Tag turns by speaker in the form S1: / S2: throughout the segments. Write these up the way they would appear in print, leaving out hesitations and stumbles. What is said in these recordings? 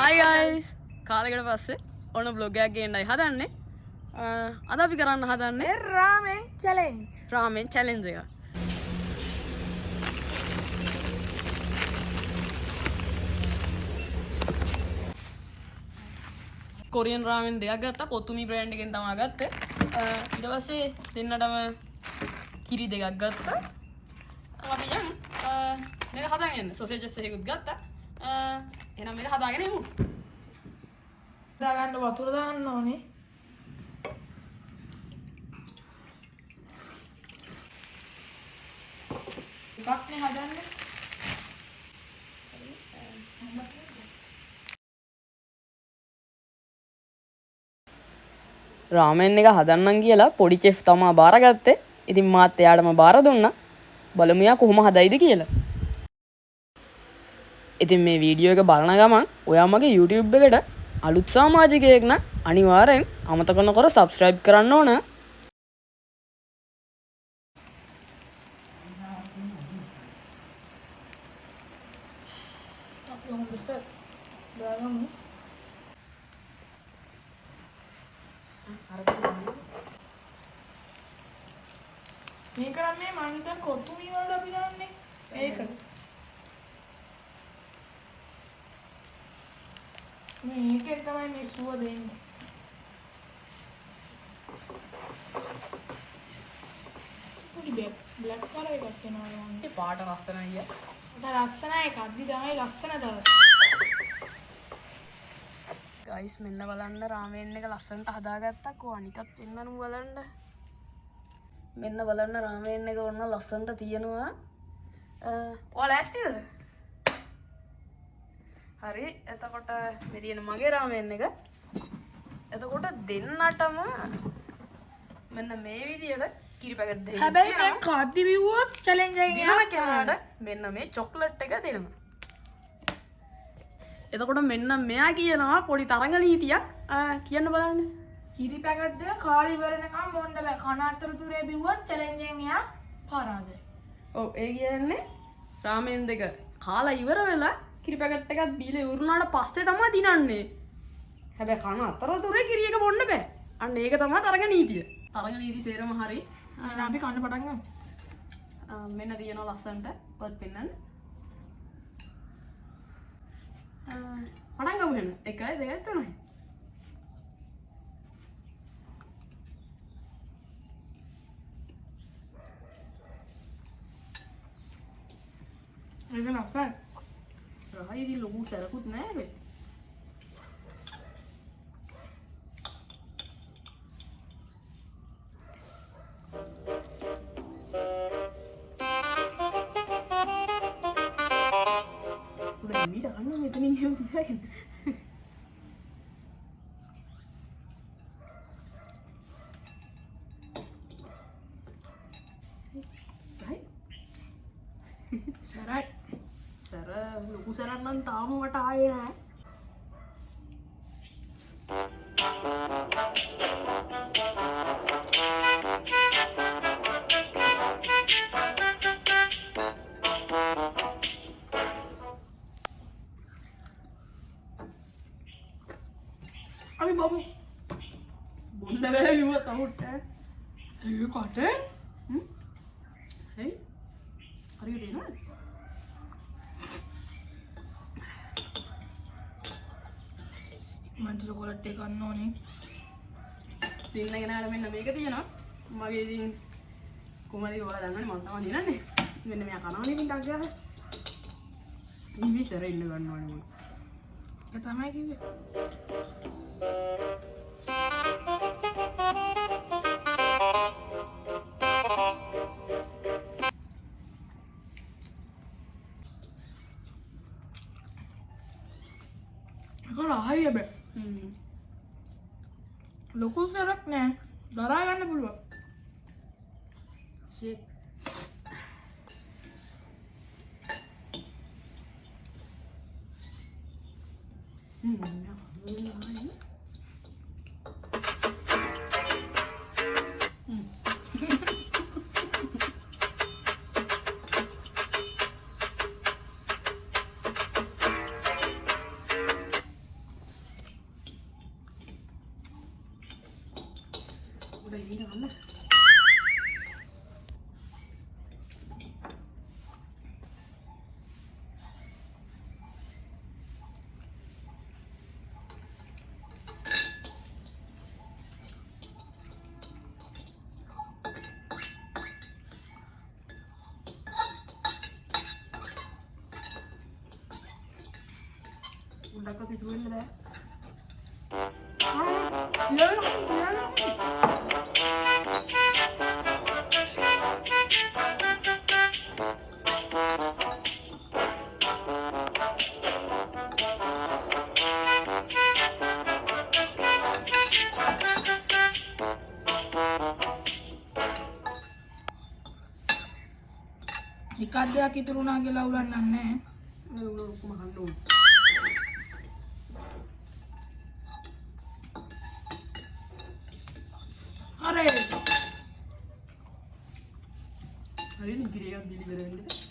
S1: Hi guys. කාලෙකට පස්සේ ඔන්න vlog එකක් ගේන්නයි හදන්නේ. අද අපි කරන්න හදන්නේ
S2: ramen challenge.
S1: ramen challenge එක. කොරියන් ramen දෙකක් ගත්තා. කොතුමි brand එකෙන් තමයි ගත්තේ. ඊට පස්සේ දෙන්නටම කිරි දෙකක් ගත්තා. අපි යමු. මේක හදාගෙන යන්න. sausages එකකුත් ගත්තා. එහෙනම් මේක හදාගෙන යමු.
S2: දාගන්න වතුර දාන්න ඕනේ. එකක්නේ හදන්නේ.
S1: රාමෙන් එක හදන්නම් කියලා පොඩි චෙෆ් තමා බාරගත්තේ. ඉතින් මාත් එයාටම බාර දුන්නා. බලමු යා කොහොම හදයිද කියලා. ඉතින් මේ වීඩියෝ එක බලන ගමන් ඔයා මගේ YouTube එකට අලුත් සමාජිකයෙක් නම් අනිවාර්යෙන් අමතක නොකර subscribe කරන්න ඕන.
S2: අපි හොඳට දාගමු. මේක නම් මේ මම හිතන කොතුමි වලට අපි දාන්නේ. ඒකද? මේකෙන් තමයි මේ සුව දෙන්නේ. පොඩි බ්ලැක් කලර් එකක් එනවා මම.
S1: ඒ පාට ලස්සනයි යා.
S2: උඩ ලස්සනයි එකක් දි තමයි ලස්සන දාලා.
S1: ගයිස් මෙන්න බලන්න රාමෙන් එක ලස්සනට හදාගත්තා. කො අනිකත් එන්නනු බලන්න. මෙන්න බලන්න රාමෙන් එක ඔන්න ලස්සනට තියෙනවා. ඔයාලා ඇස්තිද? හරි එතකොට මේ තියෙන මගේ රාමෙන් එක. එතකොට දෙන්නටම මෙන්න මේ විදියට කිරි පැකට් දෙකක්.
S2: හැබැයි මම කාද්දි බිව්වොත් challenge එකෙන්
S1: දිනන කෙනාට මෙන්න මේ චොක්ලට් එක දෙනවා. එතකොට මෙන්න මෙයා කියනවා පොඩි තරඟ නීතියක්. කියන්න බලන්න.
S2: කිරි පැකට් දෙක කාලි ඉවරනකම් බොන්න බෑ. කන අතරතුරේ බිව්වොත් challenge එකෙන් එයා පරාදයි.
S1: ඔව් ඒ කියන්නේ රාමෙන් දෙක කාලා ඉවර වෙලා කිරි පැකට් එකක් බීලා ඉවරුනාට පස්සේ තමයි දිනන්නේ. හැබැයි කන අතරතුරේ කිරි එක බොන්න බෑ. අන්න ඒක තමයි තරඟ නීතිය. තරඟ නීති සේරම හරි.
S2: එහෙනම් අපි කන්න පටන් ගමු.
S1: මෙන්න තියෙනවා ලස්සනට. ඔත් පෙන්නන්න. පටන් ගමු එහෙනම්. 1 2 3.
S2: ඒක නස්සයි.
S1: රහයිදී ලොකු සරකුත් නෑ වේ. උඩ ඉඳි ගන්න මෙතනින් එහෙම තියාගෙන.
S2: සරයි.
S1: සර ලොකු සරක් නම් තාම මට ආයේ නෑ.
S2: අපි බොමු.
S1: බොන්න බෑ කිව්වත් අහුට.
S2: ඒකට
S1: හරි. හරියට එනවා.
S2: මන්ට චොකලට් එක ගන්න ඕනේ.
S1: දින්න ගෙනාලා මෙන්න මේක තියෙනවා. මගේ ඉතින් කොහමද ඔයාලා දන්නවනේ මම තමයි දිනන්නේ. මෙන්න මෙයා කනවනේ ඉතින් ටක් ගාලා. ඉස්සර ඉන්න ගන්න ඕනේ මම.
S2: ඒක තමයි කිව්වේ. ඒක රහයි හැබැයි. ලොකු සරක් නෑ. දරා ගන්න පුළුවන්.
S1: ෂේ. හැබැයි ඊට ගන්න. උඩකට ඉතුරු වෙන්නේ
S2: එකක් දෙයක් ඉතුරු වුණා කියලා උලන්නන්නේ නැහැ.
S1: නෑ. උඩ ඔක්කොම කන්න ඕනේ.
S2: අරේ
S1: හරිනේ ගිරියක් බිලි වෙරෙන්නේ.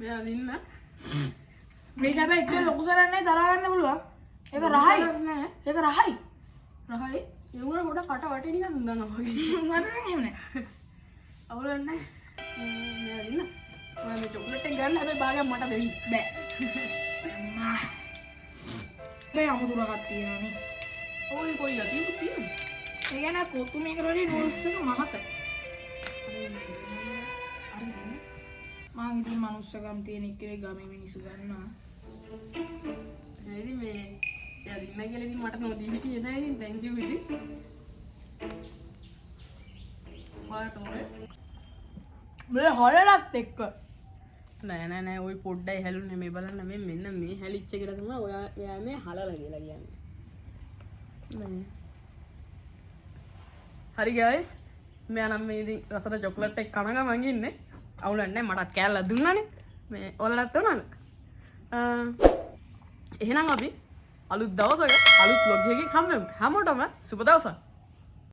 S1: මෙයා දින්න.
S2: මේක හැබැයි ඉතින් ලොකු සරන්නේ දරා ගන්න පුළුවන්. ඒක රහයි.
S1: නෑ.
S2: ඒක රහයි.
S1: රහයි. ඒ උගල පොඩ කට වටේ නිකන් හඳනවා වගේ.
S2: මට නම් එහෙම නෑ.
S1: අවුලක් නෑ. මෙයා දින්න. ඔයා මේ චොක්ලට් එක ගන්න හැබැයි භාගයක් මට දෙන්න බෑ.
S2: අම්මා. මේ අමුතුරක් තියෙනවා නේ.
S1: ඕයි කොයි යතියුත් තියෙනවා.
S2: ඒ කියන්නේ කොතු මේක වලදී රූල්ස් එක මහත. මං ඉතින් මනුස්සකම් තියෙන එක්කේ ගමේ මිනිස්සු ගන්නවා.
S1: ඉතින් මේ එයා දින්න කියලා ඉතින් මට නොදී හිටියේ නෑ ඉතින් thank you ඉතින්. ඔයාලට ඕනේ.
S2: මේ හොලලත් එක්ක.
S1: නෑ ওই පොඩ්ඩයි හැලුනේ මේ බලන්න මේ මෙන්න මේ හැලිච්ච එකට තමයි ඔයා මේ හලලා කියලා කියන්නේ. නෑ. හරි guys මෙයා නම් මේ ඉතින් රසට චොක්ලට් එක කන ගමන් ඉන්නේ. අවුලක් නෑ මටත් කෑල්ලක් දුන්නානේ. මේ ඔයාලට උනද? එහෙනම් අපි අලුත් දවසක අලුත් vlog එකකින් හම්බෙමු. හැමෝටම සුබ දවසක්.